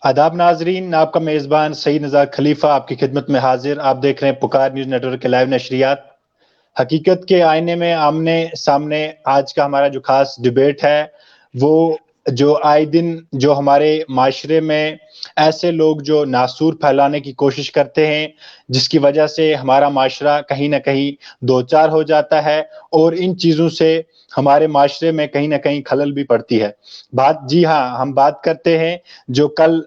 آداب ناظرین، آپ کا میزبان سعید نزار خلیفہ آپ کی خدمت میں حاضر۔ آپ دیکھ رہے ہیں پکار نیوز نیٹ ورک کے لائیو نشریات۔ حقیقت کے آئینے میں آمنے سامنے آج کا ہمارا جو خاص ڈیبیٹ ہے، وہ جو آئے دن جو ہمارے معاشرے میں ایسے لوگ جو ناسور پھیلانے کی کوشش کرتے ہیں، جس کی وجہ سے ہمارا معاشرہ کہیں نہ کہیں دوچار ہو جاتا ہے، اور ان چیزوں سے ہمارے معاشرے میں کہیں نہ کہیں خلل بھی پڑتی ہے۔ جی ہاں، ہم بات کرتے ہیں جو کل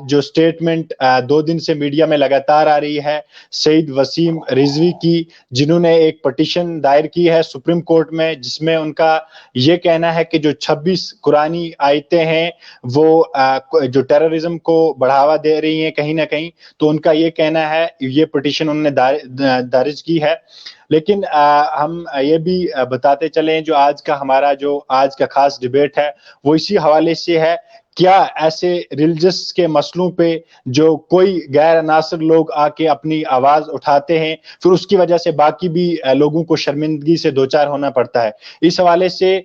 جو سٹیٹمنٹ 2 دن سے میڈیا میں لگاتار آ رہی ہے سعید وسیم رضوی کی، جنہوں نے ایک پٹیشن دائر کی ہے سپریم کورٹ میں، جس میں ان کا یہ کہنا ہے کہ جو 26 قرآنی آیتیں ہیں وہ جو ٹیررزم کو بڑھاوا دے رہی ہیں کہیں نہ کہیں، تو ان کا یہ کہنا ہے، یہ پٹیشن انہوں نے درج کی ہے۔ لیکن ہم یہ بھی بتاتے چلیں، جو ہمارا جو آج کا خاص ڈیبیٹ ہے وہ اسی حوالے سے ہے، کیا ایسے ریلیجس کے مسئلوں پہ جو کوئی غیر عناصر لوگ آ کے اپنی آواز اٹھاتے ہیں، پھر اس کی وجہ سے باقی بھی لوگوں کو شرمندگی سے دوچار ہونا پڑتا ہے۔ اس حوالے سے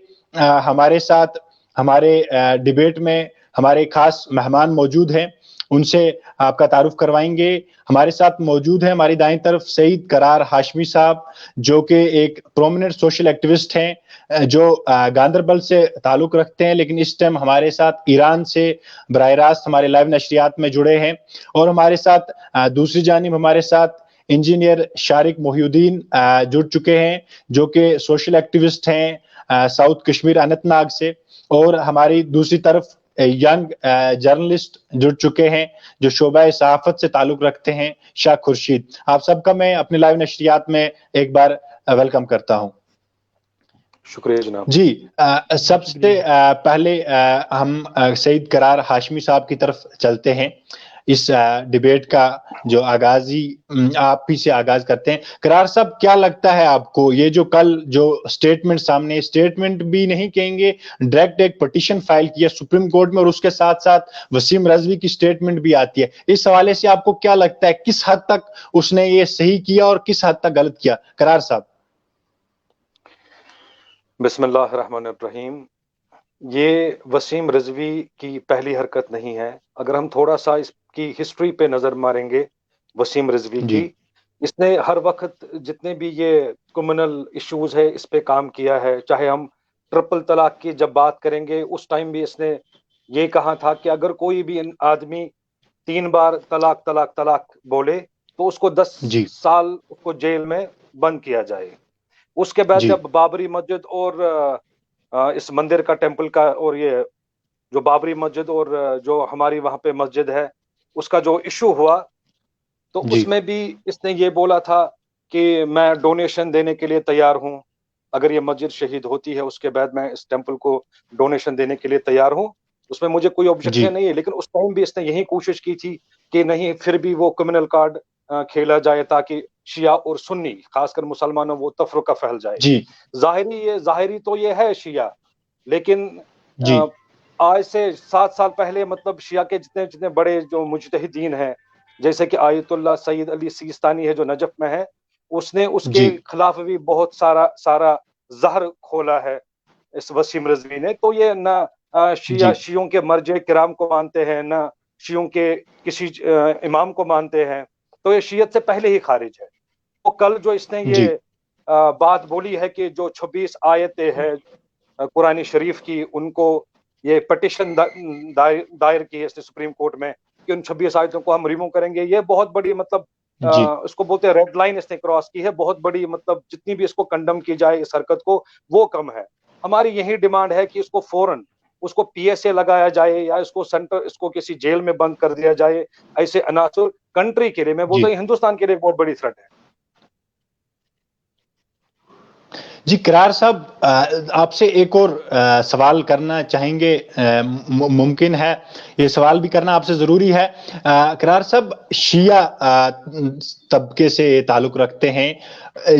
ہمارے ساتھ ہمارے ڈیبیٹ میں ہمارے خاص مہمان موجود ہیں، ان سے آپ کا تعارف کروائیں گے۔ ہمارے ساتھ موجود ہیں ہماری دائیں طرف سعید قرار ہاشمی صاحب، جو کہ ایک پرومیننٹ سوشل ایکٹیوسٹ ہیں، جو گاندربل سے تعلق رکھتے ہیں، لیکن اس ٹائم ہمارے ساتھ ایران سے براہ راست ہمارے لائیو نشریات میں جڑے ہیں۔ اور ہمارے ساتھ دوسری جانب ہمارے ساتھ انجینئر شارق محی الدین جڑ چکے ہیں، جو کہ سوشل ایکٹیوسٹ ہیں ساؤتھ کشمیر اننت ناگ سے۔ اور ہماری دوسری طرف ینگ جرنلسٹ جڑ چکے ہیں جو شعبہ صحافت سے تعلق رکھتے ہیں، شاہ خورشید۔ آپ سب کا میں اپنے لائیو نشریات میں ایک بار ویلکم کرتا ہوں۔ شکریہ جناب۔ جی، سب سے پہلے ہم سعید قرار ہاشمی صاحب کی طرف چلتے ہیں۔ اس ڈیبیٹ کا جو آغازی آپ ہی سے آغاز کرتے ہیں۔ قرار صاحب، کیا لگتا ہے آپ کو یہ جو کل جو سٹیٹمنٹ سامنے، سٹیٹمنٹ بھی نہیں کہیں گے، ڈائریکٹ ایک پٹیشن فائل کیا سپریم کورٹ میں، اور اس کے ساتھ ساتھ وسیم رضوی کی سٹیٹمنٹ بھی آتی ہے، اس حوالے سے آپ کو کیا لگتا ہے کس حد تک اس نے یہ صحیح کیا اور کس حد تک غلط کیا؟ قرار صاحب۔ بسم اللہ الرحمن الرحیم۔ یہ وسیم رضوی کی پہلی حرکت نہیں ہے۔ اگر ہم تھوڑا سا اس کی ہسٹری پہ نظر ماریں گے وسیم رضوی کی، اس نے ہر وقت جتنے بھی یہ کمیونل ایشوز ہے اس پہ کام کیا ہے۔ چاہے ہم ٹرپل طلاق کی جب بات کریں گے، اس ٹائم بھی اس نے یہ کہا تھا کہ اگر کوئی بھی آدمی 3 بار طلاق طلاق طلاق بولے تو اس کو 10 سال اس کو جیل میں بند کیا جائے۔ اس کے بعد جب بابری مسجد اور اس مندر کا ٹیمپل کا، اور یہ جو بابری مسجد اور جو ہماری وہاں پہ مسجد ہے اس کا جو ایشو ہوا، تو اس میں بھی اس نے یہ بولا تھا کہ میں ڈونیشن دینے کے لیے تیار ہوں، اگر یہ مسجد شہید ہوتی ہے اس کے بعد میں اس ٹیمپل کو ڈونیشن دینے کے لیے تیار ہوں، اس میں مجھے کوئی آبجیکشن نہیں ہے۔ لیکن اس ٹائم بھی اس نے یہی کوشش کی تھی کہ نہیں، پھر بھی وہ کمیونل کارڈ کھیلا جائے تاکہ شیعہ اور سنی، خاص کر مسلمانوں، وہ تفرقہ پھیل جائے۔ ظاہری تو یہ ہے شیعہ، لیکن آج سے 7 سال پہلے مطلب شیعہ کے جتنے بڑے جو مجتہدین ہیں، جیسے کہ آیت اللہ سید علی سیستانی ہے جو نجف میں ہے، اس نے اس کے خلاف بھی بہت سارا زہر کھولا ہے اس وسیم رضوی نے۔ تو یہ نہ شیعوں کے مرجع کرام کو مانتے ہیں، نہ شیعوں کے کسی امام کو مانتے ہیں، تو یہ شیعت سے پہلے ہی خارج ہے۔ تو کل جو اس نے یہ بات بولی ہے کہ جو 26 آیتیں ہے قرآن شریف کی، ان کو یہ پٹیشن دائر کی ہے اس نے سپریم کورٹ میں کہ ان 26 آیتوں کو ہم ریموو کریں گے، یہ بہت بڑی مطلب اس کو بولتے ہیں ریڈ لائن اس نے کراس کی ہے، بہت بڑی، مطلب جتنی بھی اس کو کنڈم کی جائے اس حرکت کو وہ کم ہے۔ ہماری یہی ڈیمانڈ ہے کہ اس کو فوراً اس کو پی ایس اے لگایا جائے، یا اس کو اس کو کسی جیل میں بند کر دیا جائے۔ ایسے عناصر کنٹری کے لیے، میں بولتا ہوں ہندوستان کے لیے بہت بڑی تھریٹ ہے۔ جی قرار صاحب، آپ سے ایک اور سوال کرنا چاہیں گے، ممکن ہے یہ سوال بھی کرنا آپ سے ضروری ہے۔ قرار صاحب، شیعہ طبقے سے تعلق رکھتے ہیں،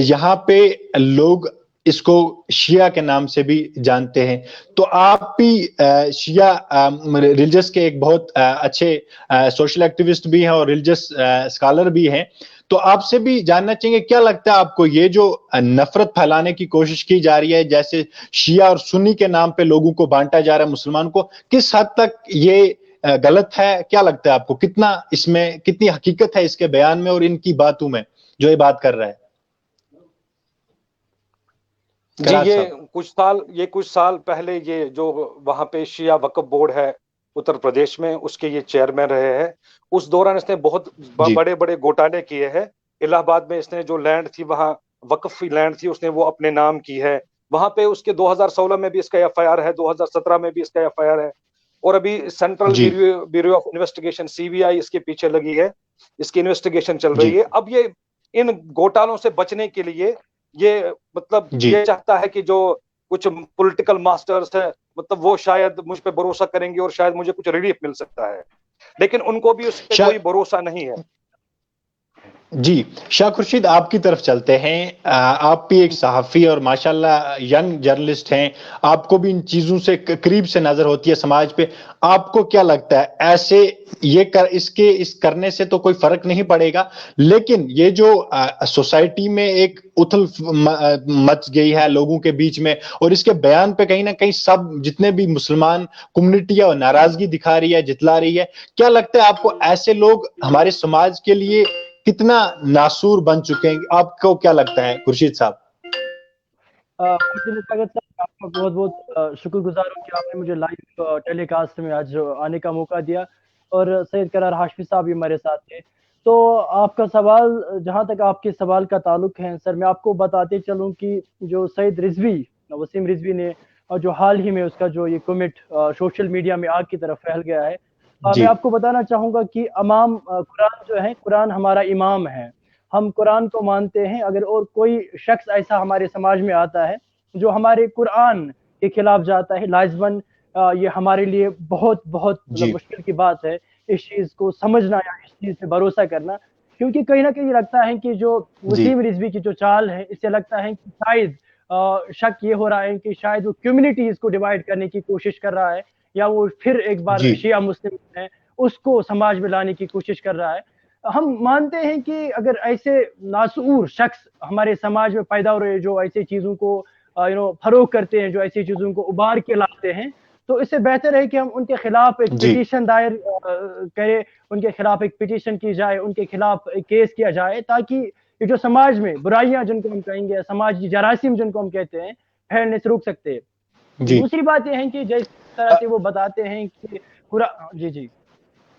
یہاں پہ لوگ اس کو شیعہ کے نام سے بھی جانتے ہیں، تو آپ بھی شیعہ ریلیجس کے ایک بہت اچھے سوشل ایکٹیوسٹ بھی ہیں اور ریلیجس اسکالر بھی ہیں، تو آپ سے بھی جاننا چاہیں گے کیا لگتا ہے آپ کو یہ جو نفرت پھیلانے کی کوشش کی جا رہی ہے، جیسے شیعہ اور سنی کے نام پہ لوگوں کو بانٹا جا رہا ہے مسلمان کو، کس حد تک یہ غلط ہے؟ کیا لگتا ہے آپ کو کتنا اس میں کتنی حقیقت ہے اس کے بیان میں اور ان کی باتوں میں جو یہ بات کر رہا ہے؟ جی یہ کچھ سال پہلے یہ جو وہاں پہ شیعہ وقف بورڈ ہے اتر پردیش میں، اس کے یہ چیئرمین رہے ہیں. اس دوران اس نے بہت جی بڑے بڑے گھوٹالے کیے ہیں. الہ آباد میں اس نے جو لینڈ تھی وہاں وقف لینڈ تھی، اس نے وہ اپنے نام کی ہے. وہاں پہ اس کے 2016 میں بھی اس کا ایف آئی آر ہے، 2017 میں بھی اس کا ایف آئی آر ہے. اور ابھی سینٹرل جی بیورو آف انویسٹیگیشن CBI اس کے پیچھے لگی ہے، اس کی انویسٹیگیشن چل جی رہی ہے. اب یہ ان گھوٹالوں سے بچنے کے لیے یہ مطلب جی یہ چاہتا ہے کہ جو کچھ پولیٹیکل ماسٹرز ہیں مطلب وہ شاید مجھ پہ بھروسہ کریں گے اور شاید مجھے کچھ ریلیف مل سکتا ہے، لیکن ان کو بھی اس پہ کوئی بھروسہ نہیں ہے. جی شاہ خورشید، آپ کی طرف چلتے ہیں. آپ بھی ایک صحافی اور ماشاءاللہ ینگ جرنلسٹ ہیں، آپ کو بھی ان چیزوں سے قریب سے نظر ہوتی ہے سماج پہ. آپ کو کیا لگتا ہے ایسے اس کرنے سے تو کوئی فرق نہیں پڑے گا، لیکن یہ جو سوسائٹی میں ایک اتھل مچ گئی ہے لوگوں کے بیچ میں، اور اس کے بیان پہ کہیں نہ کہیں سب جتنے بھی مسلمان کمیونٹی ہے وہ ناراضگی دکھا رہی ہے، جتلا رہی ہے. کیا لگتا ہے آپ کو ایسے لوگ ہمارے سماج کے لیے کتنا ناسور بن چکے ہیں؟ آپ کو کیا لگتا ہے خورشید صاحب؟ آپ کا بہت بہت شکر گزار ہوں کہ آپ نے مجھے لائیو ٹیلی کاسٹ میں آج آنے کا موقع دیا، اور سید قرار ہاشمی صاحب بھی ہمارے ساتھ تھے. تو آپ کا سوال، جہاں تک آپ کے سوال کا تعلق ہے سر، میں آپ کو بتاتے چلوں کہ جو سید رضوی وسیم رضوی نے جو حال ہی میں اس کا جو یہ کمنٹ سوشل میڈیا میں آگ کی طرف پھیل گیا ہے، میں آپ کو بتانا چاہوں گا کہ قرآن جو ہے، قرآن ہمارا امام ہے، ہم قرآن کو مانتے ہیں. اگر اور کوئی شخص ایسا ہمارے سماج میں آتا ہے جو ہمارے قرآن کے خلاف جاتا ہے، لازماً یہ ہمارے لیے بہت بہت مشکل کی بات ہے اس چیز کو سمجھنا یا اس چیز پہ بھروسہ کرنا. کیونکہ کہیں نہ کہیں لگتا ہے کہ جو وسیم رضوی کی جو چال ہے، اس سے لگتا ہے کہ شاید شک یہ ہو رہا ہے کہ شاید وہ کمیونٹیز کو ڈیوائیڈ کرنے کی کوشش کر رہا ہے، یا وہ پھر ایک بار شیعہ مسلم ہے اس کو سماج میں لانے کی کوشش کر رہا ہے. ہم مانتے ہیں کہ اگر ایسے ناسور شخص ہمارے سماج میں پیدا ہو رہے جو ایسی چیزوں کو فروغ کرتے ہیں، جو ایسی چیزوں کو ابھار کے لاتے ہیں، تو اس سے بہتر ہے کہ ہم ان کے خلاف ایک پٹیشن دائر کریں، ان کے خلاف ایک پٹیشن کی جائے، ان کے خلاف ایک کیس کیا جائے، تاکہ یہ جو سماج میں برائیاں جن کو ہم کہیں گے، سماجی جراثیم جن کو ہم کہتے ہیں، پھیلنے سے روک سکتے ہیں. دوسری بات یہ ہے کہ جس طرح سے وہ بتاتے ہیں کہ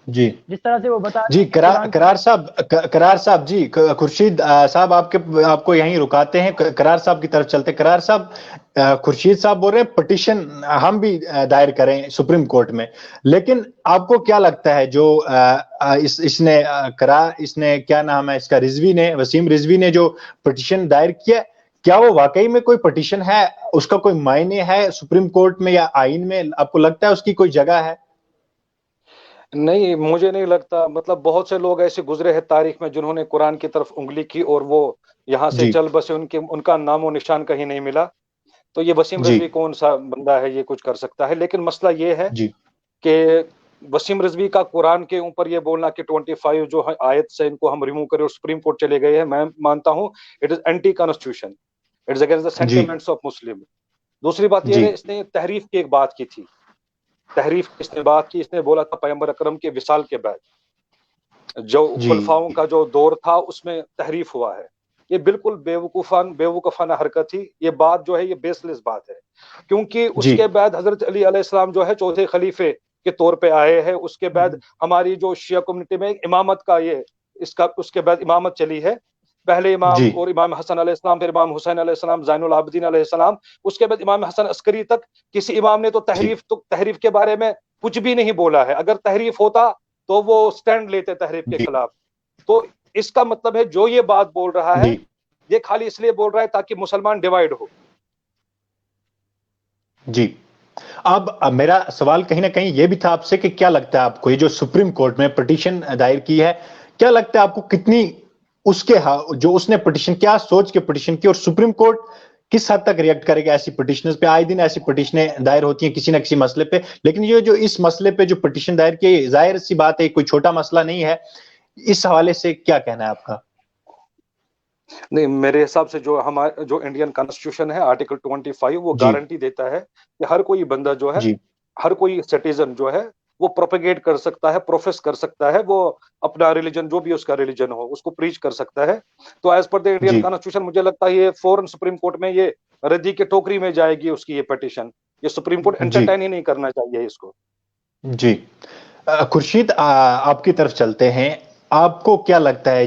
جس طرح سے وہ بتاتے ہیں قرار صاحب جی، خورشید صاحب آپ کو یہیں رکاتے ہیں، قرار صاحب کی طرف چلتے. قرار صاحب، خورشید صاحب بول رہے ہیں پٹیشن ہم بھی دائر کریں سپریم کورٹ میں، لیکن آپ کو کیا لگتا ہے جو اس نے کیا نام ہے اس کا، وسیم رضوی نے جو پٹیشن دائر کیا، کیا وہ واقعی میں کوئی پٹیشن ہے؟ اس کا کوئی معنی ہے سپریم کورٹ میں یا آئین میں؟ آپ کو لگتا ہے اس کی کوئی جگہ ہے؟ نہیں، مجھے نہیں لگتا. مطلب بہت سے لوگ ایسے گزرے ہیں تاریخ میں جنہوں نے قرآن کی طرف انگلی کی اور وہ یہاں سے چل بسے، ان کا نام و نشان کہیں نہیں ملا. تو یہ وسیم رضوی کون سا بندہ ہے یہ کچھ کر سکتا ہے؟ لیکن مسئلہ یہ ہے کہ وسیم رضوی کا قرآن کے اوپر یہ بولنا کہ 25 جو آیت سے ان کو ہم ریموو کریں اور سپریم کورٹ چلے گئے ہیں، میں مانتا ہوں it is anti constitution, it is against the sentiments of Muslim. دوسری بات یہ ہے، اس نے تحریف کی ایک بات کی تھی، تحریف اس نے بات کی، اس نے بولا تھا پیغمبر اکرم کے وصال کے بعد جو خلفاؤں کا جو دور تھا اس میں تحریف ہوا ہے. یہ بالکل بیوقوفانہ حرکت تھی. یہ بات جو ہے یہ بیس لیس بات ہے، کیونکہ اس کے بعد حضرت علی علیہ السلام جو ہے چوتھے خلیفے کے طور پہ آئے ہیں. اس کے بعد ہماری جو شیعہ کمیونٹی میں امامت کا اس کے بعد امامت چلی ہے. پہلے امام اور امام حسن علیہ السلام، پھر امام حسین علیہ السلام، زین العابدین علیہ السلام، اس کے بعد امام حسن عسکری تک. کسی امام نے تو تحریف کے بارے میں کچھ بھی نہیں بولا ہے. اگر تحریف ہوتا تو وہ سٹینڈ لیتے تحریف کے خلاف. تو اس کا مطلب ہے جو یہ بات بول رہا ہے یہ خالی اس لیے بول رہا ہے تاکہ مسلمان ڈیوائیڈ ہو. جی، اب میرا سوال کہیں نہ کہیں یہ بھی تھا آپ سے کہ کیا لگتا ہے آپ کو یہ جو سپریم کورٹ میں پٹیشن دائر کی ہے، کیا لگتا ہے آپ کو کتنی جو اس نے پٹیشن کیا سوچ کے پٹیشن کی، اور سپریم کورٹ کس حد تک ریئیکٹ کرے گا ایسی پٹیشنز پہ؟ آئے دن ایسی پٹیشنیں دائر ہوتی ہیں کسی نہ کسی مسئلے پہ، لیکن یہ جو اس مسئلے پہ جو پٹیشن دائر کی، ظاہر سی بات ہے کوئی چھوٹا مسئلہ نہیں ہے. اس حوالے سے کیا کہنا ہے آپ کا؟ نہیں، میرے حساب سے جو انڈین کانسٹیٹیوشن ہے آرٹیکل 25 وہ گارنٹی دیتا ہے کہ ہر کوئی بندہ جو ہے، ہر کوئی سٹیزن جو ہے وہ پروپیگیٹ کر سکتا ہے, پروفیس کر سکتا ہے, وہ اپنا ریلیجن جو بھی اس کا ریلیجن ہو اس کو پریچ کر سکتا ہے. تو as per the Indian constitution مجھے لگتا ہے یہ فوراً سپریم کورٹ میں یہ ردی کے ٹوکری میں جائے گی اس کی یہ پٹیشن. یہ سپریم کورٹ انٹرٹین ہی نہیں کرنا چاہیے اس کو. جی خورشید آپ کی طرف چلتے ہیں. آپ کو کیا لگتا ہے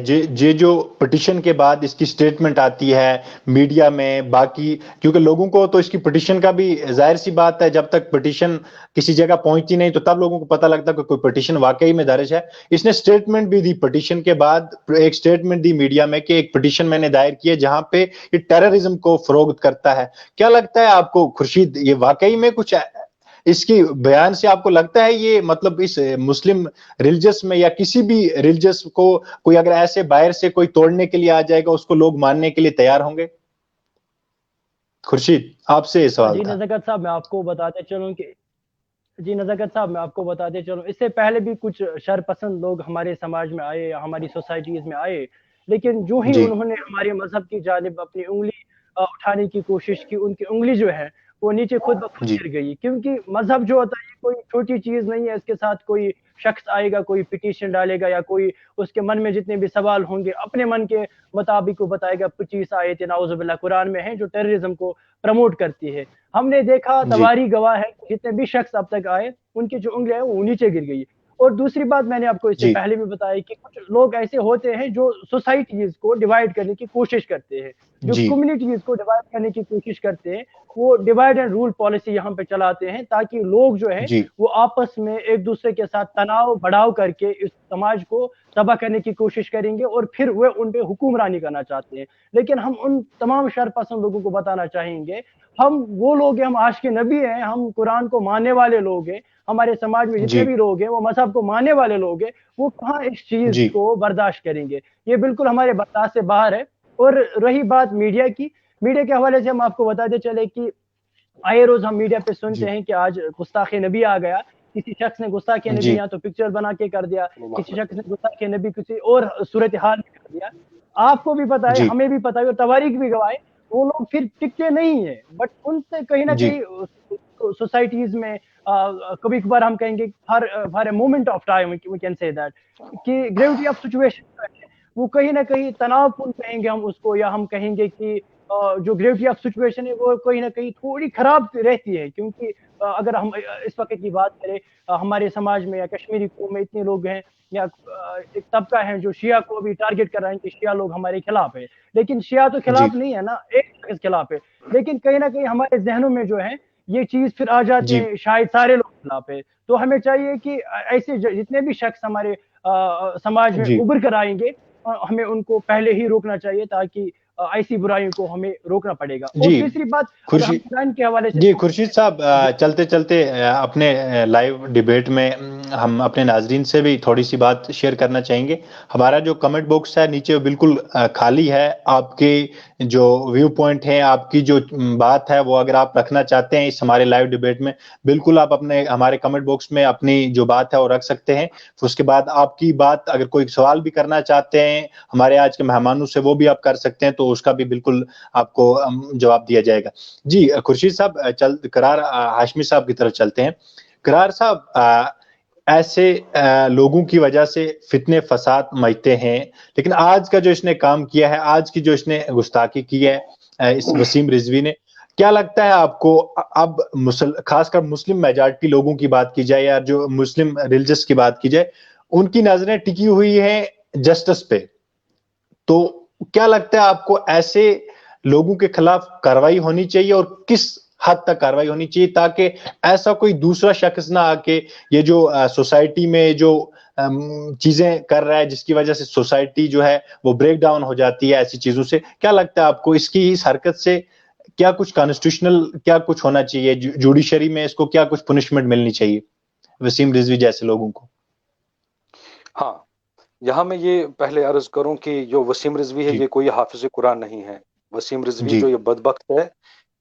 جو پٹیشن کے بعد اس کی سٹیٹمنٹ آتی ہے میڈیا میں باقی, کیونکہ لوگوں کو تو اس کی پٹیشن کا بھی ظاہر سی بات ہے, جب تک پٹیشن کسی جگہ پہنچتی نہیں تو تب لوگوں کو پتہ لگتا کہ کوئی پٹیشن واقعی میں درج ہے. اس نے سٹیٹمنٹ بھی دی پٹیشن کے بعد, ایک سٹیٹمنٹ دی میڈیا میں کہ ایک پٹیشن میں نے دائر کی ہے جہاں پہ یہ ٹیررزم کو فروغ کرتا ہے. کیا لگتا ہے آپ کو خورشید, یہ واقعی میں کچھ اس کی بیان سے آپ کو لگتا ہے یہ مطلب اس مسلم ریلیجس میں یا کسی بھی ریلیجس کو کوئی اگر ایسے باہر سے کوئی توڑنے کے لیے آ جائے گا اس کو لوگ ماننے کے لیے تیار ہوں گے؟ خورشید آپ سے یہ سوال تھا. نزاکت صاحب میں آپ کو بتاتے چلوں اس سے پہلے بھی کچھ شر پسند لوگ ہمارے سماج میں آئے, ہماری سوسائٹیز میں آئے, لیکن جو ہی انہوں نے ہمارے مذہب کی جانب اپنی انگلی اٹھانے کی کوشش کی, ان کی انگلی جو ہے وہ نیچے خود بخود گر گئی. کیونکہ مذہب جو ہوتا ہے یہ کوئی چھوٹی چیز نہیں ہے, اس کے ساتھ کوئی شخص آئے گا, کوئی پٹیشن ڈالے گا یا کوئی اس کے من میں جتنے بھی سوال ہوں گے اپنے من کے مطابق وہ بتائے گا. 25 آیتیں نعوذ باللہ قرآن میں ہیں جو ٹیررزم کو پروموٹ کرتی ہے. ہم نے دیکھا, تواریخ گواہ ہے, جتنے بھی شخص اب تک آئے ان کی جو انگلیاں ہیں وہ نیچے گر گئی. اور دوسری بات میں نے آپ کو اس سے پہلے بھی بتایا کہ کچھ لوگ ایسے ہوتے ہیں جو سوسائٹیز کو ڈیوائیڈ کرنے کی کوشش کرتے ہیں, جو کمیونٹیز کو ڈیوائیڈ کرنے کی کوشش کرتے ہیں, وہ ڈیوائیڈ اینڈ رول پالیسی یہاں پہ چلاتے ہیں تاکہ لوگ جو ہے وہ آپس میں ایک دوسرے کے ساتھ تناؤ بڑھاؤ کر کے اس سماج کو تباہ کرنے کی کوشش کریں گے اور پھر وہ ان پہ حکمرانی کرنا چاہتے ہیں. لیکن ہم ان تمام شر پسند لوگوں کو بتانا چاہیں گے, ہم وہ لوگ ہیں, ہم عاشق نبی ہیں, ہم قرآن کو ماننے والے لوگ ہیں, ہمارے سماج میں جتنے بھی لوگ ہیں وہ مذہب کو ماننے والے لوگ ہیں, وہ کہاں اس چیز کو برداشت کریں گے؟ یہ بالکل ہمارے برداشت سے باہر ہے. اور رہی بات میڈیا کی, میڈیا کے حوالے سے ہم آپ کو بتاتے چلے کہ آئے روز ہم میڈیا پہ سنتے ہیں کہ آج گستاخ نبی آ گیا, کسی شخص نے گستاخ نبی یا تو پکچر بنا کے کر دیا, کسی شخص نے گستاخ نبی کسی اور صورتحال میں کر دیا. آپ کو بھی پتا ہے, ہمیں بھی پتا ہے, اور تواریخ بھی گواہ ہے, وہ لوگ پھر ٹکتے نہیں ہیں. بٹ ان سے کہیں نہ کہیں سوسائٹیز میں کبھی کبھار ہم کہیں گے for a moment of time we can say that کہ گریوٹی آف سچویشن وہ کہیں نہ کہیں تناؤ پورن کہیں گے ہم اس کو, یا ہم کہیں گے کہ جو گریوٹی آف سچویشن ہے وہ کہیں نہ کہیں تھوڑی خراب رہتی ہے. کیونکہ اگر ہم اس وقت کی بات کریں, ہمارے سماج میں یا کشمیری قوم میں اتنے لوگ ہیں یا ایک طبقہ ہے جو شیعہ کو بھی ٹارگٹ کر رہے ہیں کہ شیعہ لوگ ہمارے خلاف ہے, لیکن شیعہ تو خلاف نہیں ہے نا, ایک خلاف ہے, لیکن کہیں نہ کہیں ہمارے ذہنوں میں جو ہے یہ چیز پھر آ جاتی ہے شاید سارے لوگ خلاف ہے. تو ہمیں چاہیے کہ ایسے جتنے بھی شخص ہمارے سماج میں ابھر کر آئیں گے ہمیں ان کو پہلے ہی روکنا چاہیے تاکہ ایسی برائیوں کو ہمیں روکنا پڑے گا. اور تیسری بات قرآن کے حوالے سے خورشید صاحب چلتے چلتے اپنے لائیو ڈیبیٹ میں ہم اپنے ناظرین سے بھی تھوڑی سی بات شیئر کرنا چاہیں گے. ہمارا جو کمنٹ باکس ہے نیچے بالکل خالی ہے, آپ کے جو ویو پوائنٹ ہیں, آپ کی جو بات ہے وہ اگر آپ رکھنا چاہتے ہیں اس ہمارے لائیو ڈیبیٹ میں, بالکل آپ اپنے ہمارے کمنٹ باکس میں اپنی جو بات ہے وہ رکھ سکتے ہیں. اس کے بعد آپ کی بات اگر کوئی سوال بھی کرنا چاہتے ہیں ہمارے آج کے مہمانوں سے وہ بھی آپ کر سکتے ہیں, تو اس کا بھی بالکل آپ کو جواب دیا جائے گا. جی خورشید صاحب قرار ہاشمی صاحب کی طرف چلتے ہیں. قرار صاحب ایسے لوگوں کی وجہ سے فتنے فساد مچتے ہیں, لیکن آج کا جو اس نے کام کیا ہے, آج کی جو اس نے گستاخی کی ہے اس وسیم رضوی نے, کیا لگتا ہے آپ کو اب خاص کر مسلم میجارٹی لوگوں کی بات کی جائے یا جو مسلم ریلیجس کی بات کی جائے, ان کی نظریں ٹکی ہوئی ہیں جسٹس پہ, تو کیا لگتا ہے آپ کو ایسے لوگوں کے خلاف کارروائی ہونی چاہیے اور کس حد تک کارروائی ہونی چاہیے تاکہ ایسا کوئی دوسرا شخص نہ آ کے یہ جو سوسائٹی میں جو چیزیں کر رہا ہے جس کی وجہ سے سوسائٹی جو ہے وہ بریک ڈاؤن ہو جاتی ہے ایسی چیزوں سے, کیا لگتا ہے آپ کو اس کی اس حرکت سے کیا کچھ کانسٹیٹیوشنل کیا کچھ ہونا چاہیے, جوڈیشری میں اس کو کیا کچھ پنشمنٹ ملنی چاہیے وسیم رضوی جیسے لوگوں کو؟ ہاں, یہاں میں یہ پہلے عرض کروں کہ جو وسیم رضوی ہے یہ کوئی حافظ قرآن نہیں ہے. وسیم رضوی جو یہ بدبخت ہے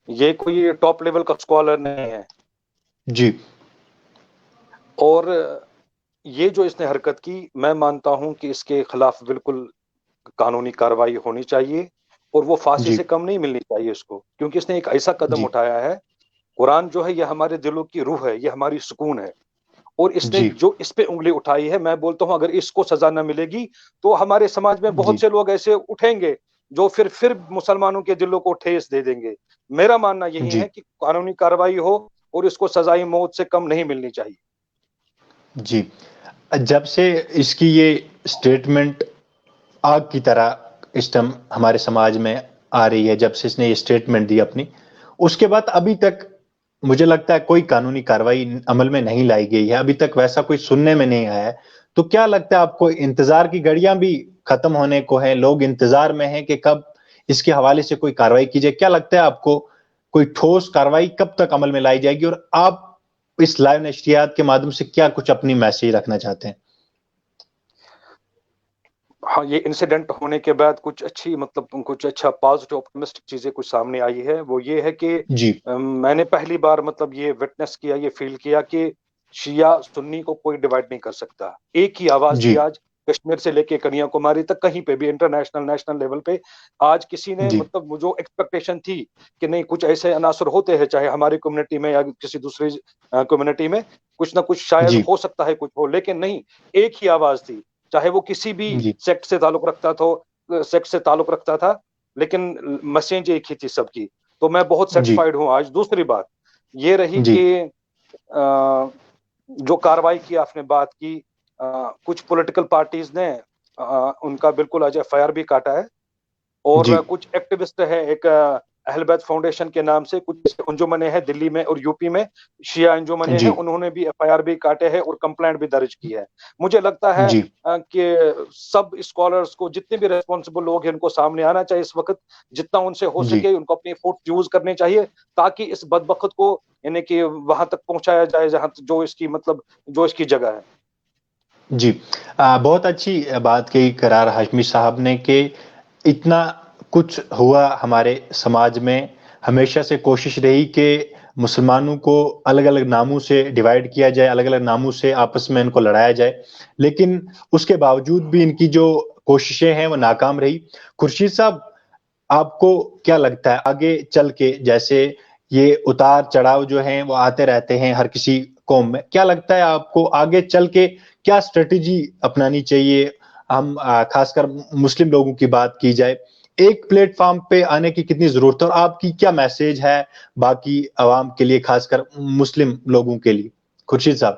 یہ کوئی ٹاپ لیول کا اسکالر نہیں ہے. جی, اور یہ جو اس نے حرکت کی, میں مانتا ہوں کہ اس کے خلاف بالکل قانونی کارروائی ہونی چاہیے اور وہ پھانسی سے کم نہیں ملنی چاہیے اس کو, کیونکہ اس نے ایک ایسا قدم اٹھایا ہے. قرآن جو ہے یہ ہمارے دلوں کی روح ہے, یہ ہماری سکون ہے, اور اس نے جو اس پہ انگلی اٹھائی ہے, میں بولتا ہوں اگر اس کو سزا نہ ملے گی تو ہمارے سماج میں بہت سے لوگ ایسے اٹھیں گے جو پھر مسلمانوں کے دلوں کو ٹھیس دے دیں گے. میرا ماننا یہی ہے کہ قانونی کارروائی ہو اور اس کو سزائے موت سے کم نہیں ملنی چاہیے. جی, جب سے اس کی یہ اسٹیٹمنٹ آگ کی طرح اس ٹائم ہمارے سماج میں آ رہی ہے, جب سے اس نے یہ اسٹیٹمنٹ دی اپنی, اس کے بعد ابھی تک مجھے لگتا ہے کوئی قانونی کارروائی عمل میں نہیں لائی گئی ہے, ابھی تک ویسا کوئی سننے میں نہیں آیا ہے. تو کیا لگتا ہے آپ کو, انتظار کی گھڑیاں بھی ختم ہونے کو ہیں, لوگ انتظار میں ہیں کہ کب اس کے حوالے سے کوئی کارروائی کی جائے؟ کیا لگتا ہے آپ کو کوئی ٹھوس کارروائی کب تک عمل میں لائی جائے گی, اور آپ اس لائیو نشریات کے مادھیم سے کیا کچھ اپنی میسیج رکھنا چاہتے ہیں؟ ہاں, یہ انسیڈنٹ ہونے کے بعد کچھ اچھی کچھ اچھا پازیٹیو اپٹمسٹک چیزیں کچھ سامنے آئی ہے. وہ یہ ہے کہ میں نے پہلی بار یہ وٹنس کیا, یہ فیل کیا کہ شیعہ سنی کو کوئی ڈیوائڈ نہیں کر سکتا. ایک ہی آواز تھی آج کشمیر سے لے کے کنیا کماری تک, کہیں پہ بھی انٹرنیشنل نیشنل لیول پہ. آج کسی نے جو ایکسپیکٹیشن تھی کہ نہیں کچھ ایسے عناصر ہوتے ہیں چاہے ہماری کمیونٹی میں یا کسی دوسری کمیونٹی میں, کچھ نہ کچھ شاید ہو سکتا ہے کچھ ہو, لیکن نہیں, ایک ہی آواز تھی, چاہے وہ کسی بھی سیکٹ سے تعلق رکھتا تھا, لیکن میسج ایک ہی تھی سب کی. تو میں بہت سیٹسفائیڈ ہوں آج. دوسری بات یہ رہی کہ جو کاروائی کی آپ نے بات کی, کچھ پولیٹیکل پارٹیز نے ان کا بالکل آج ایف آئی آر بھی کاٹا ہے, اور کچھ ایکٹیوسٹ ہے, ایک اہل بیت فاؤنڈیشن کے نام سے کچھ انجمنیں ہیں دلی میں اور یو پی میں, شیعہ انجمنیں ہیں, انہوں نے بھی ایف آئی آر بھی کاٹے ہیں اور کمپلینٹ بھی درج کی ہے. مجھے لگتا ہے کہ سب اسکالرس کو, جتنے بھی ریسپانسبل لوگ ہیں, ان کو سامنے آنا چاہیے اس وقت, جتنا ان سے ہو سکے ان کو اپنی فوٹ یوز کرنے چاہیے تاکہ اس بدبخت کو یعنی کہ وہاں تک پہنچایا جائے جہاں جو اس کی جگہ ہے. جی, بہت اچھی بات کہی قرار ہاشمی صاحب نے کہ اتنا کچھ ہوا ہمارے سماج میں. ہمیشہ سے کوشش رہی کہ مسلمانوں کو الگ الگ ناموں سے ڈیوائیڈ کیا جائے, الگ الگ ناموں سے آپس میں ان کو لڑایا جائے, لیکن اس کے باوجود بھی ان کی جو کوششیں ہیں وہ ناکام رہی. خورشید صاحب, آپ کو کیا لگتا ہے آگے چل کے, جیسے یہ اتار چڑھاؤ جو ہیں وہ آتے رہتے ہیں ہر کسی قوم میں, کیا لگتا ہے آپ کو آگے چل کے کیا اسٹریٹجی اپنانی چاہیے؟ ہم خاص کر مسلم لوگوں کی بات کی جائے, ایک پلیٹ فارم پہ آنے کی کتنی ضرورت ہے, اور آپ کی کیا میسیج ہے باقی عوام کے لیے, خاص کر مسلم لوگوں کے لیے؟ خورشید صاحب.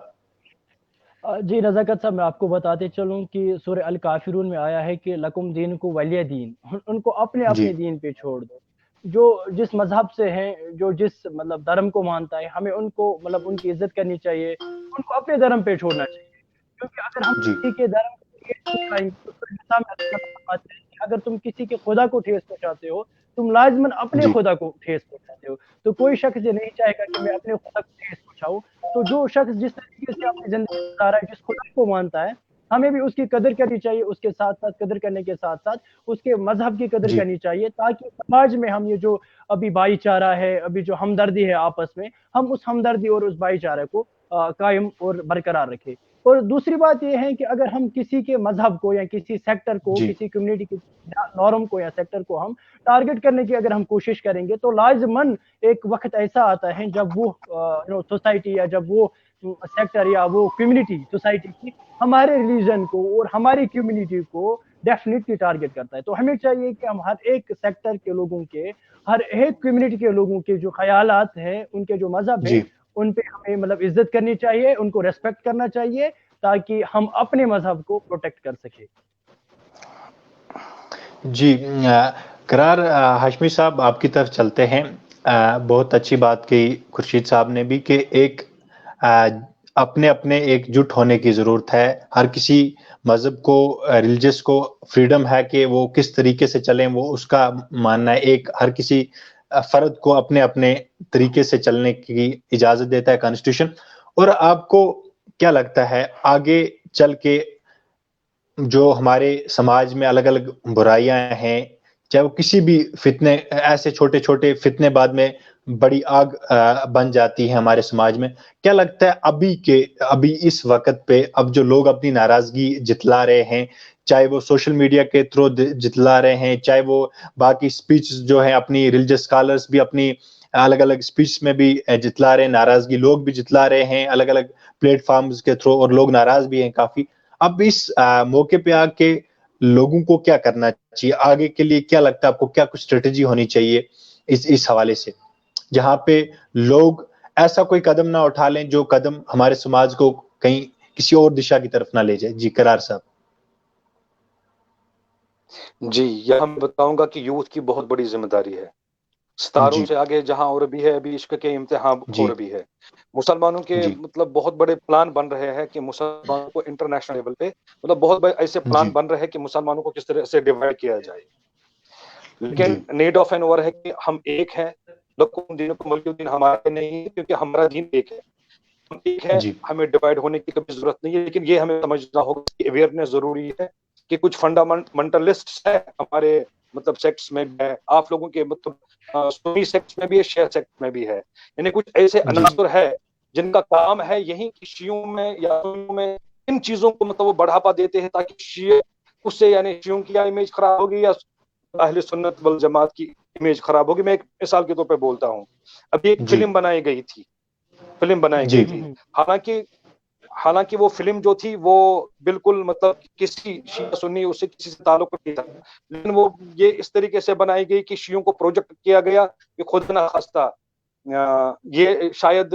جی نزاکت صاحب, میں آپ کو بتاتے چلوں کہ سورہ الکافرون میں آیا ہے کہ لکم دین کو ولی دین, ان کو اپنے دین پہ چھوڑ دو. جو جس مذہب سے ہیں, جو جس دھرم کو مانتا ہے, ہمیں ان کو ان کی عزت کرنی چاہیے, ان کو اپنے دھرم پہ چھوڑنا چاہیے. کیونکہ اگر ہم کسی کے دھرم کو ٹھیس پہنچائیں گے, اگر تم کسی کے خدا کو ٹھیس پہنچاتے ہو, تم لازماً اپنے خدا کو ٹھیس پہنچاتے ہو. تو کوئی شخص یہ نہیں چاہے گا کہ میں اپنے خدا کو ٹھیس پہنچاؤں. تو جو شخص جس طریقے سے اپنی زندگی گزارا ہے, جس خدا کو مانتا ہے, ہمیں بھی اس کی قدر کرنی چاہیے. اس کے ساتھ ساتھ قدر کرنے کے ساتھ ساتھ اس کے مذہب کی قدر کرنی چاہیے, تاکہ سماج میں ہم یہ جو ابھی بھائی چارہ ہے, ابھی جو ہمدردی ہے آپس میں, ہم اس ہمدردی اور اس بھائی چارہ کو قائم اور برقرار رکھیں. اور دوسری بات یہ ہے کہ اگر ہم کسی کے مذہب کو یا کسی سیکٹر کو, کسی کمیونٹی کی نارم کو یا سیکٹر کو ہم ٹارگٹ کرنے کی اگر ہم کوشش کریں گے, تو لازماً ایک وقت ایسا آتا ہے جب وہ سوسائٹی یا جب وہ سیکٹر یا وہ کمیونٹی سوسائٹی کی ہمارے ریلیجن کو اور ہماری کمیونٹی کو ڈیفینیٹلی ٹارگٹ کرتا ہے. تو ہمیں چاہیے کہ ہم ہر ایک سیکٹر کے لوگوں کے, ہر ایک کمیونٹی کے لوگوں کے جو خیالات ہیں, ان کے جو مذہب ہیں, ان پہ ہمیں عزت کرنی چاہیے, ان کو ریسپیکٹ کرنا چاہیے, تاکہ ہم اپنے مذہب کو پروٹیکٹ کر سکیں. جی, قرار ہاشمی صاحب آپ کی طرف چلتے ہیں. بہت اچھی بات کہی خورشید صاحب نے بھی کہ ایک اپنے ایک جٹ ہونے کی ضرورت ہے. ہر کسی مذہب کو, ریلیجس کو فریڈم ہے کہ وہ کس طریقے سے چلیں, وہ اس کا ماننا ہے. ایک ہر کسی فرد کو اپنے طریقے سے چلنے کی اجازت دیتا ہے کانسٹیٹیوشن. اور آپ کو کیا لگتا ہے آگے چل کے جو ہمارے سماج میں الگ الگ برائیاں ہیں, چاہے وہ کسی بھی فتنے, ایسے چھوٹے چھوٹے فتنے بعد میں بڑی آگ بن جاتی ہے ہمارے سماج میں, کیا لگتا ہے ابھی اس وقت پہ اب جو لوگ اپنی ناراضگی جتلا رہے ہیں, چاہے وہ سوشل میڈیا کے تھرو جتلا رہے ہیں, چاہے وہ باقی سپیچ جو ہیں, اپنی ریلیجس اسکالرس بھی اپنی الگ الگ اسپیچ میں بھی جتلا رہے ہیں, ناراضگی لوگ بھی جتلا رہے ہیں الگ الگ پلیٹ فارمز کے تھرو, اور لوگ ناراض بھی ہیں کافی. اب اس موقع پہ آ کے لوگوں کو کیا کرنا چاہیے آگے کے لیے؟ کیا لگتا ہے آپ کو, کیا کچھ اسٹریٹجی ہونی چاہیے اس حوالے سے, جہاں پہ لوگ ایسا کوئی قدم نہ اٹھا لیں جو قدم ہمارے سماج کو کہیں کسی اور دشا کی طرف نہ لے جائے؟ جی قرار صاحب. جی, یہاں میں بتاؤں گا کہ یوتھ کی بہت بڑی ذمہ داری ہے. ستاروں جی سے آگے جہاں اور بھی ہے, ابھی عشق کے امتحان جی اور بھی ہے. مسلمانوں کے جی مطلب بہت بڑے پلان بن رہے ہیں کہ مسلمانوں کو انٹرنیشنل لیول پہ مطلب بہت بڑے ایسے پلان جی بن رہے ہیں کہ مسلمانوں کو کس طرح سے ڈیوائڈ کیا جائے. لیکن جی نیڈ آف این اوور ہے کہ ہم ایک ہیں. لکم دینکم ولی دین ہمارا نہیں ہے, کیونکہ ہمارا دین ایک ہے, ہم ایک ہے, جی ہمیں ڈیوائڈ ہونے کی کبھی ضرورت نہیں ہے. لیکن یہ ہمیں سمجھنا ہوگا کہ اویئرنیس ضروری ہے کہ کچھ فنڈامنٹلسٹ ہے ہمارے مطلب سیکٹس میں بھی ہے, آپ لوگوں کے مطلب سنی سیکٹس میں بھی ہے, شیعہ سیکٹ میں بھی ہے. یعنی کچھ ایسے جی عناصر ہے جن کا کام ہے یہی کہ شیعوں میں یا سنیوں میں ان چیزوں کو مطلب وہ بڑھاپا دیتے ہیں تاکہ شیعہ اس سے, یعنی شیعوں کی امیج خراب ہوگی یا اہل سنت والجماعت کی امیج خراب ہوگی. میں ایک مثال کے طور پہ بولتا ہوں, ابھی ایک جی فلم بنائی گئی تھی, جی حالانکہ وہ فلم جو تھی وہ بالکل مطلب کسی شیعہ سنی اس سے کسی سے تعلق نہیں تھا, لیکن وہ یہ اس طریقے سے بنائی گئی کہ شیعوں کو پروجیکٹ کیا گیا کہ خود نہ خواستہ یہ شاید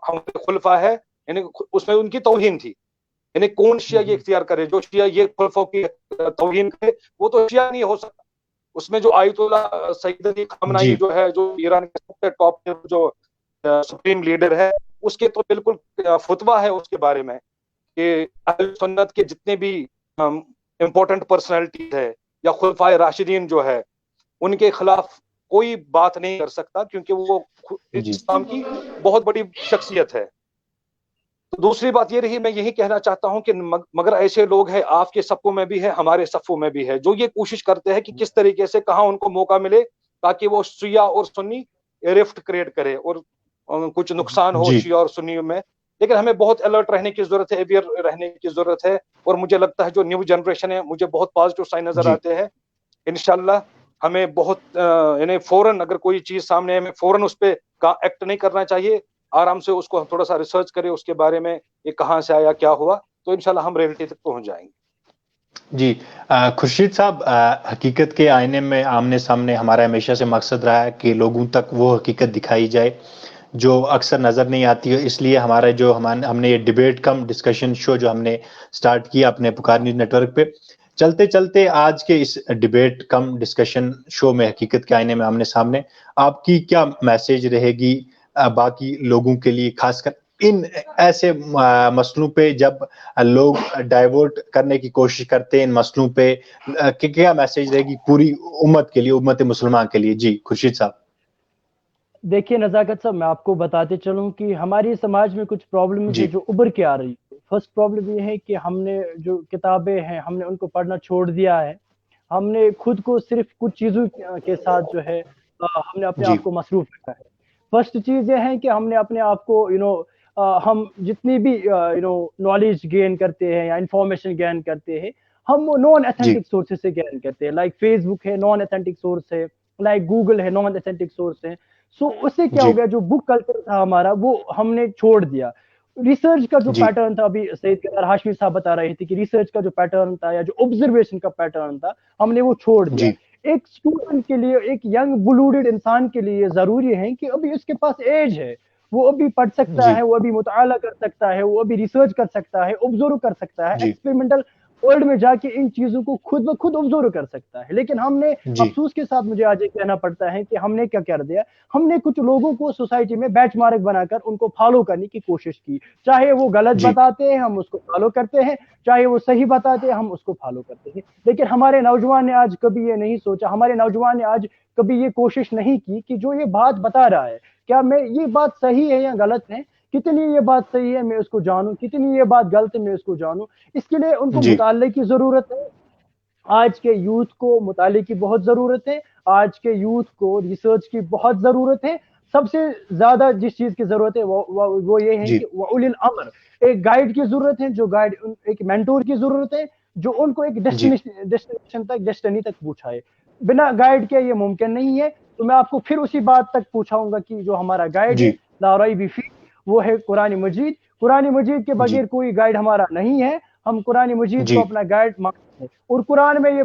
ہم خلفاء ہے, یعنی اس میں ان کی توہین تھی. یعنی کون شیعہ یہ اختیار کرے, جو شیعہ یہ خلفاء کی توہین کرے وہ تو شیعہ نہیں ہو سکتا. اس میں جو آیت اللہ سید علی خامنہئی جی جو ہے, جو ایران کے سب سے ٹاپ جو سپریم لیڈر ہے, اس کے تو بالکل فتویٰ ہے اس کے بارے میں کہ اہل سنت کے جتنے بھی امپورٹنٹ پرسنالٹیز ہے یا خلفائے راشدین جو ہے ان کے خلاف کوئی بات نہیں کر سکتا, کیونکہ وہ جی اسلام کی بہت بڑی شخصیت ہے. تو دوسری بات یہ رہی, میں یہی کہنا چاہتا ہوں کہ مگر ایسے لوگ ہیں آپ کے صفوں میں بھی ہے, ہمارے صفوں میں بھی ہے, جو یہ کوشش کرتے ہیں کہ کس طریقے سے کہاں ان کو موقع ملے تاکہ وہ شیعہ اور سنی رفٹ کریٹ کرے اور کچھ نقصان ہو جی شیعہ اور سنیوں میں. لیکن ہمیں بہت الرٹ رہنے کی ضرورت ہے, اویئر رہنے کی ضرورت ہے. اور مجھے لگتا ہے جو نیو جنریشن ہے, مجھے بہت پازیٹیو سائن نظر جی آتے ہیں. انشاءاللہ ہمیں بہت یعنی فوراً اگر کوئی چیز سامنے ہمیں فوراً اس پہ ایکٹ نہیں کرنا چاہیے, آرام سے اس کو ہم تھوڑا سا ریسرچ کریں اس کے بارے میں, یہ کہاں سے آیا کیا ہوا, تو انشاءاللہ ہم ریئلٹی تک پہنچ جائیں گے. جی خورشید صاحب, حقیقت کے آئینے میں آمنے سامنے ہمارا ہمیشہ سے مقصد رہا ہے کہ لوگوں تک وہ حقیقت دکھائی جائے جو اکثر نظر نہیں آتی ہے. اس لیے ہمارا جو ہم نے یہ ڈیبیٹ کم ڈسکشن شو جو ہم نے سٹارٹ کیا اپنے پکار نیوز نیٹ ورک پہ, چلتے چلتے آج کے اس ڈیبیٹ کم ڈسکشن شو میں حقیقت کے آئینے میں آمنے سامنے آپ کی کیا میسیج رہے گی باقی لوگوں کے لیے, خاص کر ان ایسے مسئلوں پہ جب لوگ ڈائیورٹ کرنے کی کوشش کرتے ہیں ان مسئلوں پہ, کیا میسیج رہے گی پوری امت کے لیے, امت مسلمان کے لیے؟ جی خورشید صاحب. دیکھیے نزاکت صاحب, میں آپ کو بتاتے چلوں کہ ہماری سماج میں کچھ پرابلمز ہیں جی جو ابھر کے آ رہی ہے. فرسٹ پرابلم یہ ہے کہ ہم نے جو کتابیں ہیں ہم نے ان کو پڑھنا چھوڑ دیا ہے. ہم نے خود کو صرف کچھ چیزوں کے ساتھ جو ہے ہم نے اپنے جی آپ کو مصروف رکھا ہے. فرسٹ چیز یہ ہے کہ ہم نے اپنے آپ کو ہم جتنی بھی نالج گین کرتے ہیں یا انفارمیشن گین کرتے ہیں, ہم وہ نان جی ایتھینٹک سورسز سے گین کرتے ہیں. لائک فیس بک ہے, نان ایتھینٹک سورس ہے. لائک گوگل ہے, نان ایتھینٹک سورس ہے. سو اس سے کیا جی ہو گیا, جو بک کلچر تھا ہمارا وہ ہم نے چھوڑ دیا. ریسرچ کا جو جی پیٹرن تھا, ابھی سید کیدار ہاشمی صاحب بتا رہے تھے کہ ریسرچ کا جو پیٹرن تھا یا جو آبزرویشن کا پیٹرن تھا ہم نے وہ چھوڑ دیا. جی ایک اسٹوڈنٹ کے لیے, ایک ینگ بلوڈڈ انسان کے لیے ضروری ہے کہ ابھی اس کے پاس ایج ہے, وہ ابھی پڑھ سکتا جی ہے, وہ ابھی مطالعہ کر سکتا ہے, وہ ابھی ریسرچ کر سکتا ہے, آبزرو کر سکتا ہے, جی ایکسپیریمنٹل ورلڈ میں جا کے ان چیزوں کو خود بخود آبزرو کر سکتا ہے. لیکن ہم نے جی افسوس کے ساتھ مجھے آج یہ کہنا پڑتا ہے کہ ہم نے کیا کر دیا, ہم نے کچھ لوگوں کو سوسائٹی میں بیچ مارک بنا کر ان کو فالو کرنے کی کوشش کی. چاہے وہ غلط جی بتاتے ہیں ہم اس کو فالو کرتے ہیں, چاہے وہ صحیح بتاتے ہیں ہم اس کو فالو کرتے ہیں. لیکن ہمارے نوجوان نے آج کبھی یہ نہیں سوچا, ہمارے نوجوان نے آج کبھی یہ کوشش نہیں کی کہ جو یہ بات بتا رہا ہے کیا میں یہ بات صحیح ہے یا غلط ہے, کتنی یہ بات صحیح ہے میں اس کو جانوں, کتنی یہ بات غلط ہے میں اس کو جانوں. اس کے لیے ان کو جی مطالعے کی ضرورت ہے. آج کے یوتھ کو مطالعے کی بہت ضرورت ہے. آج کے یوتھ کو ریسرچ کی بہت ضرورت ہے. سب سے زیادہ جس چیز کی ضرورت ہے وہ یہ ہے جی کہ اولي الامر, ایک گائیڈ کی ضرورت ہے, جو گائیڈ, ایک مینٹور کی ضرورت ہے جو ان کو ایک جی ڈیسٹینیشن تک, ڈیسٹنی تک پہنچائے. بنا گائیڈ کے یہ ممکن نہیں ہے. تو میں آپ کو پھر اسی بات تک پوچھاؤں گا کہ جو ہمارا گائیڈ ہے لا ریب فیہ وہ ہے قرآن مجید. قرآن مجید کے بغیر کوئی گائیڈ ہمارا نہیں ہے. ہم قرآن مجید کو اپنا گائیڈ مانتے ہیں. اور قرآن میں یہ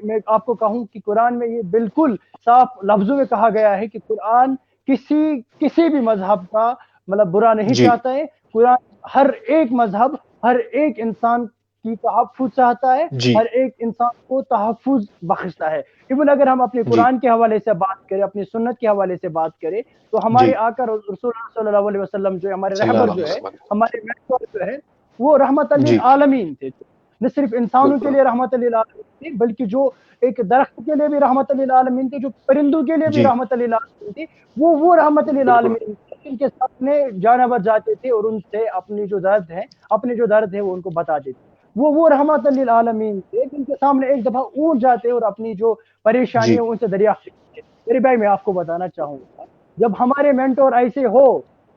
میں آپ کو کہوں کہ قرآن میں یہ بالکل صاف لفظوں میں کہا گیا ہے کہ قرآن کسی بھی مذہب کا مطلب برا نہیں چاہتا ہے. قرآن ہر ایک مذہب ہر ایک انسان کی تحفظ چاہتا ہے, ہر ایک انسان کو تحفظ بخشتا ہے. ایون اگر ہم اپنے قرآن کے حوالے سے بات کریں, اپنی سنت کے حوالے سے بات کریں, تو ہمارے آقا رسول اللہ صلی اللہ علیہ وسلم جو ہے, ہمارے رہبر جو ہے, ہمارے مینٹور جو ہے, وہ رحمت للعالمین تھے. نہ صرف انسانوں کے لیے رحمت للعالمین تھے, بلکہ جو ایک درخت کے لیے بھی رحمت للعالمین تھے, جو پرندوں کے لیے بھی رحمت للعالمین تھے, وہ رحمت للعالمین ان کے سامنے جانور جاتے تھے اور ان سے اپنے جو درد ہے وہ ان کو بتاتے تھے. وہ رحمت للعالمین تھے جن کے سامنے ایک دفعہ اونٹ جاتے اور اپنی جو پریشانی ہے ان سے دریافت کرتے. میرے بھائی میں آپ کو بتانا چاہوں گا, جب ہمارے مینٹور ایسے ہو,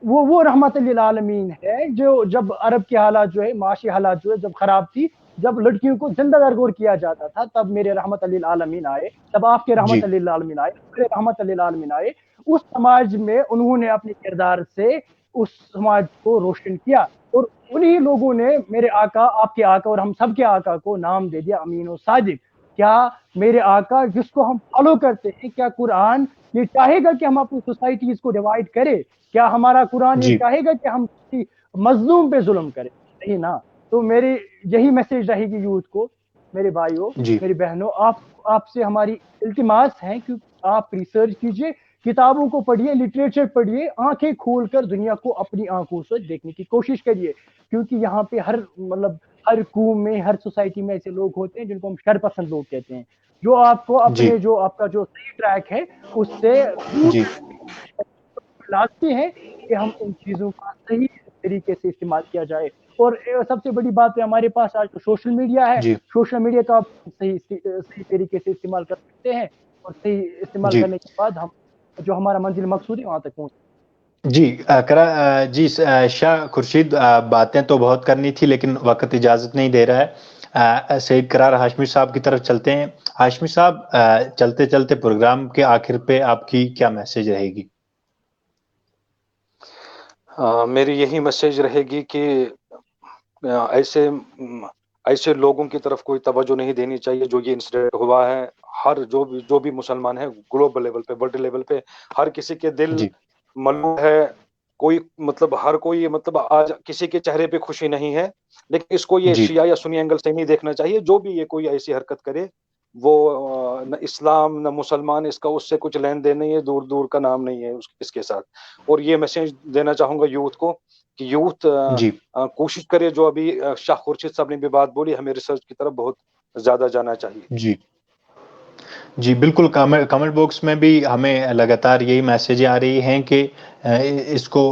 وہ رحمت للعالمین ہے. جو جب عرب کے حالات جو ہے, معاشی حالات جو ہے جب خراب تھی, جب لڑکیوں کو زندہ درگور کیا جاتا تھا, تب میرے رحمت للعالمین آئے, تب آپ کے رحمت للعالمین آئے, میرے رحمت للعالمین آئے. اس سماج میں انہوں نے اپنے کردار سے اس سماج کو روشن کیا, اور انہی لوگوں نے میرے آقا, آپ کے آقا اور ہم سب کے آقا کو نام دے دیا امین و صادق. کیا میرے آقا جس کو ہم فالو کرتے ہیں, کیا قرآن یہ چاہے گا کہ ہم اپنی سوسائٹیز کو ڈیوائیڈ کرے؟ کیا ہمارا قرآن یہ چاہے گا کہ ہم کسی مظلوم پہ ظلم کریں؟ نہیں نا. تو میری یہی میسج رہے گی یوتھ کو, میرے بھائیوں میری بہنوں, آپ سے ہماری التماس ہے کہ آپ ریسرچ کیجئے, کتابوں کو پڑھیے, لٹریچر پڑھیے, آنکھیں کھول کر دنیا کو اپنی آنکھوں سے دیکھنے کی کوشش کریے. کیونکہ یہاں پہ ہر قوم میں, ہر سوسائٹی میں ایسے لوگ ہوتے ہیں جن کو ہم شر پسند لوگ کہتے ہیں, جو آپ کو اپنے جو آپ کا جو صحیح ٹریک ہے اس سے لازمی ہے کہ ہم ان چیزوں کا صحیح طریقے سے استعمال کیا جائے. اور سب سے بڑی بات ہے, ہمارے پاس آج تو سوشل میڈیا ہے, سوشل میڈیا کا صحیح طریقے سے استعمال کر سکتے ہیں, اور صحیح استعمال کرنے کے بعد ہم جو ہمارا منزل مقصود ہے وہاں تک پہنچ. جی شاہ خورشید, باتیں تو بہت کرنی تھی لیکن وقت اجازت نہیں دے رہا ہے. سید قرار ہاشمی صاحب کی طرف چلتے ہیں. ہاشمی صاحب, چلتے چلتے پروگرام کے آخر پہ آپ کی کیا میسج رہے گی؟ میری یہی میسج رہے گی کہ ایسے لوگوں کی طرف کوئی توجہ نہیں دینی چاہیے. جو یہ انسیڈنٹ ہوا ہے, ہر جو بھی مسلمان ہے گلوبل لیول پہ, ورلڈ لیول پہ, ہر کسی کے دل ملو ہے. کوئی ہر کوئی آج کسی کے چہرے پہ خوشی نہیں ہے, لیکن اس کو یہ شیعہ یا سنی اینگل سے نہیں دیکھنا چاہیے. جو بھی یہ کوئی ایسی حرکت کرے, وہ نہ اسلام نہ مسلمان, اس سے کچھ لین دین نہیں ہے, دور دور کا نام نہیں ہے اس کے ساتھ. اور یہ میسج دینا چاہوں گا یوتھ کو کہ یوتھ کوشش کرے, جو ابھی شاہ خورشید صاحب نے بھی بات بولی, ہمیں ریسرچ کی طرف بہت زیادہ جانا چاہیے. جی بالکل. کمنٹ باکس میں بھی ہمیں لگاتار یہی میسیجیں آ رہی ہیں کہ اس کو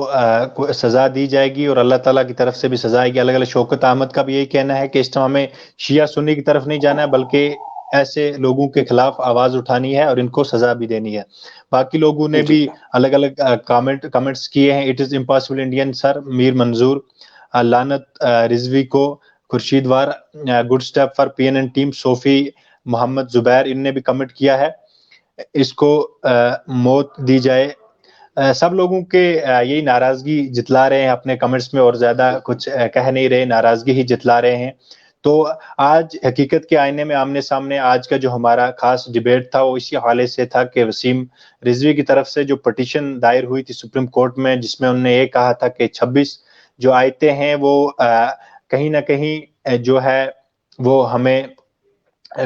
سزا دی جائے گی اور اللہ تعالیٰ کی طرف سے بھی سزا آئے گی. الگ الگ شوکت احمد کا بھی یہی کہنا ہے کہ اس ٹائم ہمیں شیعہ سنی کی طرف نہیں جانا ہے, بلکہ ایسے لوگوں کے خلاف آواز اٹھانی ہے اور ان کو سزا بھی دینی ہے. باقی لوگوں نے بھی الگ الگ کامنٹس کیے ہیں. It is impossible Indian sir, Mir Manzoor, لانت رضوی کو, خورشید وار, good step for P N N team, Sufi Muhammad Zubair, ان نے بھی کمنٹ کیا ہے اس کو موت دی جائے. سب لوگوں کے یہی ناراضگی جتلا رہے ہیں اپنے کمنٹس میں, اور زیادہ کچھ کہہ نہیں رہے, ناراضگی ہی جتلا رہے ہیں. تو آج حقیقت کے آئینے میں آمنے سامنے آج کا جو ہمارا خاص ڈیبیٹ تھا وہ اسی حوالے سے تھا کہ وسیم رضوی کی طرف سے جو پٹیشن دائر ہوئی تھی سپریم کورٹ میں, جس میں انہوں نے یہ کہا تھا کہ 26 جو آیتیں ہیں وہ کہیں نہ کہیں جو ہے وہ ہمیں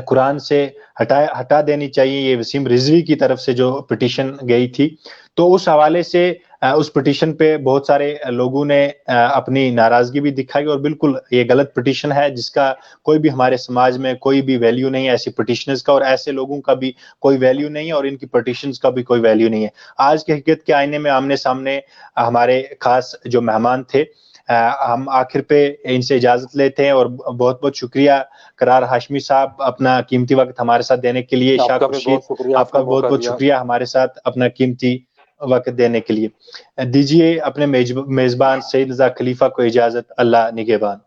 قرآن سے ہٹا دینی چاہیے. یہ وسیم رضوی کی طرف سے جو پٹیشن گئی تھی, تو اس حوالے سے اس پٹیشن پہ بہت سارے لوگوں نے اپنی ناراضگی بھی دکھائی, اور بالکل یہ غلط پٹیشن ہے جس کا کوئی بھی ہمارے سماج میں کوئی بھی ویلیو نہیں ہے ایسی پٹیشنز کا, اور ایسے لوگوں کا بھی کوئی ویلیو نہیں ہے, اور ان کی پٹیشنز کا بھی کوئی ویلیو نہیں ہے. آج کی حقیقت کے آئینے میں آمنے سامنے ہمارے خاص جو مہمان تھے, ہم آخر پہ ان سے اجازت لیتے ہیں, اور بہت بہت شکریہ قرار ہاشمی صاحب اپنا قیمتی وقت ہمارے ساتھ دینے کے لیے. شاہ خورشید آپ کا بہت بہت شکریہ ہمارے ساتھ اپنا قیمتی وقت دینے کے لیے. دیجیے اپنے میزبان سید رضا خلیفہ کو اجازت. اللہ نگہبان.